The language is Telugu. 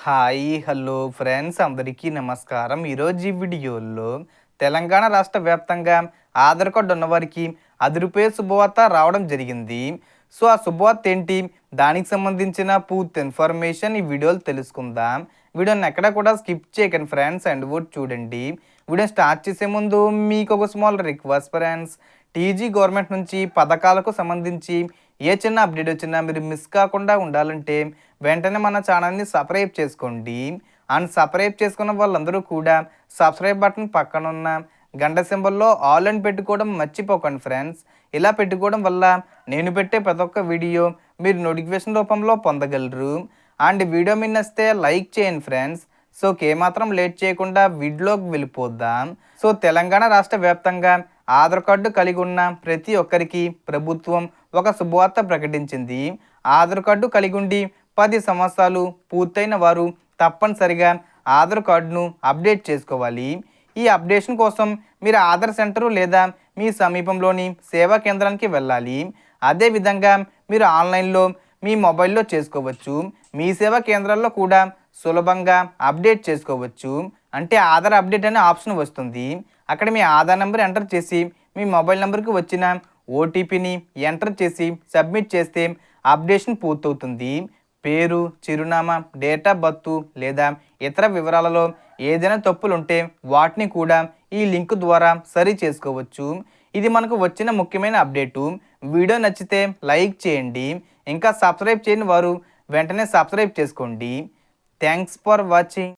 హాయ్ హలో ఫ్రెండ్స్ అందరికీ నమస్కారం. ఈరోజు ఈ వీడియోలో తెలంగాణ రాష్ట్ర వ్యాప్తంగా ఆధార్ కార్డు ఉన్నవారికి రూ. 10 శుభవార్త రావడం జరిగింది. సో ఆ శుభవార్త ఏంటి, దానికి సంబంధించిన పూర్తి ఇన్ఫర్మేషన్ ఈ వీడియోలో తెలుసుకుందాం. వీడియోని ఎక్కడ కూడా స్కిప్ చేయకండి ఫ్రెండ్స్, అండ్ కూడా చూడండి. వీడియో స్టార్ట్ చేసే ముందు మీకు ఒక small request friends, TG government నుంచి పథకాలకు సంబంధించి ఏ చిన్న అప్డేట్ వచ్చినా మీరు మిస్ కాకుండా ఉండాలంటే వెంటనే మన ఛానల్ని సబ్స్క్రైబ్ చేసుకోండి. అండ్ సబ్స్క్రైబ్ చేసుకున్న వాళ్ళందరూ కూడా సబ్స్క్రైబ్ బటన్ పక్కన ఉన్న గంట సింబల్లో ఆల్ అని పెట్టుకోవడం మర్చిపోకండి ఫ్రెండ్స్. ఇలా పెట్టుకోవడం వల్ల నేను పెట్టే ప్రతి ఒక్క వీడియో మీరు నోటిఫికేషన్ రూపంలో పొందగలరు. అండ్ వీడియో మీ నచ్చితే లైక్ చేయండి ఫ్రెండ్స్. సో ఏమాత్రం లేట్ చేయకుండా వీడియోలోకి వెళ్ళిపోద్దాం. సో తెలంగాణ రాష్ట్ర వ్యాప్తంగా ఆధార్ కార్డు కలిగి ఉన్న ప్రతి ఒక్కరికి ప్రభుత్వం ఒక శుభవార్త ప్రకటించింది. ఆధార్ కార్డు కలిగి ఉండి 10 సంవత్సరాలు పూర్తయిన వారు తప్పనిసరిగా ఆధార్ కార్డును అప్డేట్ చేసుకోవాలి. ఈ అప్డేషన్ కోసం మీరు ఆధార్ సెంటరు లేదా మీ సమీపంలోని సేవా కేంద్రానికి వెళ్ళాలి. అదేవిధంగా మీరు ఆన్లైన్లో మీ మొబైల్లో చేసుకోవచ్చు. మీ సేవా కేంద్రాల్లో కూడా సులభంగా అప్డేట్ చేసుకోవచ్చు. అంటే ఆధార్ అప్డేట్ అనే ఆప్షన్ వస్తుంది. అక్కడ మీ ఆధార్ నెంబర్ ఎంటర్ చేసి మీ మొబైల్ నెంబర్కి వచ్చిన ఓటీపీని ఎంటర్ చేసి సబ్మిట్ చేస్తే అప్డేషన్ పూర్తవుతుంది. పేరు, చిరునామా, డేట్ ఆఫ్ బర్త్ లేదా ఇతర వివరాలలో ఏదైనా తప్పులు ఉంటే వాటిని కూడా ఈ లింక్ ద్వారా సరి చేసుకోవచ్చు. ఇది మనకు వచ్చిన ముఖ్యమైన అప్డేటు. వీడియో నచ్చితే లైక్ చేయండి. ఇంకా సబ్స్క్రైబ్ చేయని వారు వెంటనే సబ్స్క్రైబ్ చేసుకోండి. Thanks for watching.